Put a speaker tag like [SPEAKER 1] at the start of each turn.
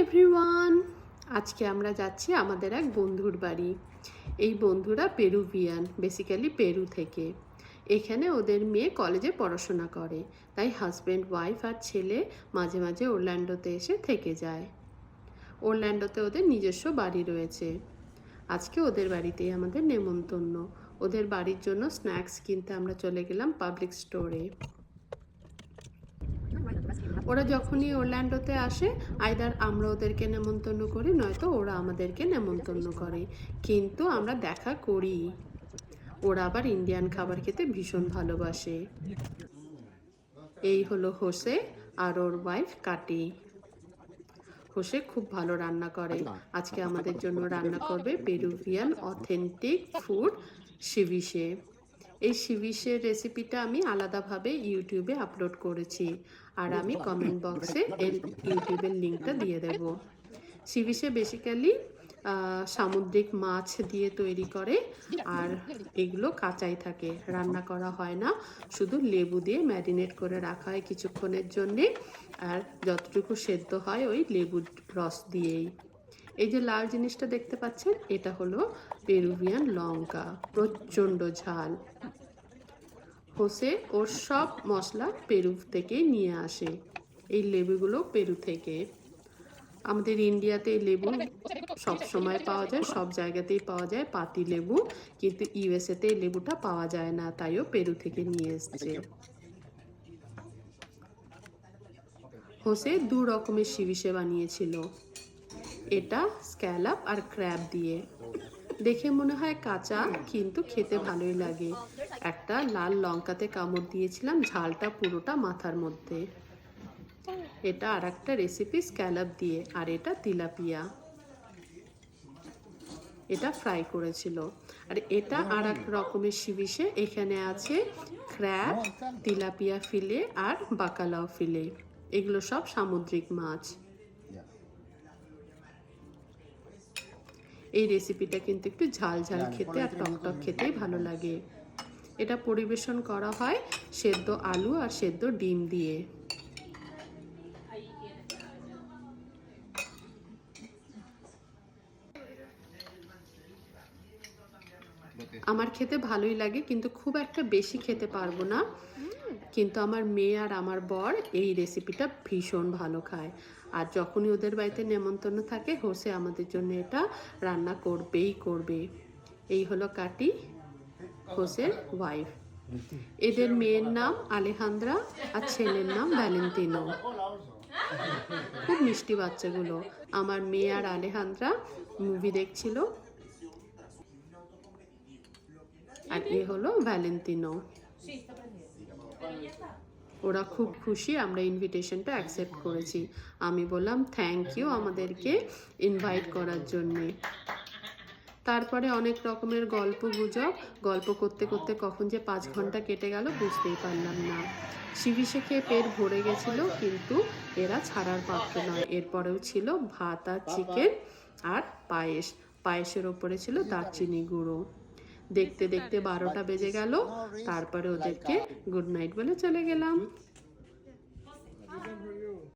[SPEAKER 1] Everyone, আজকে আমরা যাচ্ছি আমাদের এক বন্ধুর বাড়ি। এই বন্ধুরা পেরুভিয়ান, বেসিক্যালি পেরু থেকে। এখানে ওদের মেয়ে কলেজে পড়াশোনা করে, তাই হাজব্যান্ড ওয়াইফ আর ছেলে মাঝে মাঝে অরল্যান্ডোতে এসে থেকে যায়। অরল্যান্ডোতে ওদের নিজস্ব বাড়ি রয়েছে। আজকে ওদের বাড়িতেই আমাদের নেমন্তন্ন। ওদের বাড়ির জন্য স্ন্যাক্স কিনতে আমরা চলে গেলাম পাবলিক স্টোরে। ওরা যখনই অরল্যান্ডোতে আসে, আইদার আমরা ওদেরকে নেমন্তন্ন করি, নয়তো ওরা আমাদেরকে নেমন্তন্ন করে, কিন্তু আমরা দেখা করি। ওরা আবার ইন্ডিয়ান খাবার খেতে ভীষণ ভালোবাসে। এই হলো হোসে আর ওর ওয়াইফ কাটি। হোসে খুব ভালো রান্না করে। আজকে আমাদের জন্য রান্না করবে পেরুভিয়ান অথেন্টিক ফুড সিভিশে। এই সিভিশের রেসিপিটা আমি আলাদাভাবে ইউটিউবে আপলোড করেছি, আর আমি কমেন্ট বক্সে এর ইউটিউবের লিঙ্কটা দিয়ে দেব। সিভিশে বেসিক্যালি সামুদ্রিক মাছ দিয়ে তৈরি করে, আর এগুলো কাঁচাই থাকে, রান্না করা হয় না, শুধু লেবু দিয়ে ম্যারিনেট করে রাখা হয় কিছুক্ষণের জন্যে, আর যতটুকু সেদ্ধ হয় ওই লেবুর রস দিয়েই। এই যে লাল জিনিসটা দেখতে পাচ্ছেন, এটা হলো পেরুভিয়ান লঙ্কা, প্রচণ্ড ঝাল। হোসে ওর সব মশলা পেরু থেকে নিয়ে আসে। এই লেবুগুলো পেরু থেকে। আমাদের ইন্ডিয়াতে লেবু সব সময় পাওয়া যায়, সব জায়গাতেই পাওয়া যায় পাতি লেবু, কিন্তু ইউএসএতে এই লেবুটা পাওয়া যায় না, তাইও পেরু থেকে নিয়ে এসছে। হোসে দু রকমের সিভিশে বানিয়েছিল। এটা স্ক্যালাপ আর ক্র্যাব দিয়ে। দেখে মনে হয় কাঁচা, কিন্তু খেতে ভালোই লাগে। একটা লাল লঙ্কাতে কামড় দিয়েছিলাম, ঝালটা পুরোটা মাথার মধ্যে। এটা আর একটা রেসিপি স্ক্যালাপ দিয়ে, আর এটা তিলাপিয়া, এটা ফ্রাই করেছিল। আর এটা আর এক রকমের সিভিশে। এখানে আছে ক্র্যাব, তিলাপিয়া ফিলে আর বাকালাও ফিলে। এগুলো সব সামুদ্রিক মাছ। এই রেসিপিটা কিন্তু একটু ঝাল ঝাল খেতে আর টকটক খেতেই ভালো লাগে। এটা পরিবেশন করা হয় সেদ্ধ আলু আর সেদ্ধ ডিম দিয়ে। আমার খেতে ভালোই লাগে, কিন্তু খুব একটা বেশি খেতে পারবো না। কিন্তু আমার মেয়ে আর আমার বর এই রেসিপিটা ভীষণ ভালো খায়, আর যখনই ওদের বাড়িতে নেমন্তন্ন থাকে, হোসে আমাদের জন্য এটা রান্না করবেই করবে। এই হলো কাটি, হোসের ওয়াইফ। এদের মেয়ের নাম আলেহান্দ্রা আর ছেলের নাম ভ্যালেন্টিনো। খুব মিষ্টি বাচ্চাগুলো। আমার মেয়ে আর আলেহান্দ্রা মুভি দেখছিল, আর এ হলো ভ্যালেন্টিনো। ওরা খুব খুশি আমরা ইনভিটেশনটা অ্যাকসেপ্ট করেছি। আমি বললাম থ্যাংক ইউ আমাদেরকে ইনভাইট করার জন্যে। তারপরে অনেক রকমের গল্প করতে করতে কখন যে 5 ঘন্টা কেটে গেল বুঝতেই পারলাম না। সিভিশে খেয়ে পেট ভরে গেছিল, কিন্তু এরা ছাড়ার পাত্র নয়। এরপরেও ছিল ভাত আর চিকেন আর পায়েসের ওপরে ছিল দারচিনি গুঁড়ো। দেখতে দেখতে 12টা বেজে গেল। তারপরে ওদেরকে গুড নাইট বলে চলে গেলাম।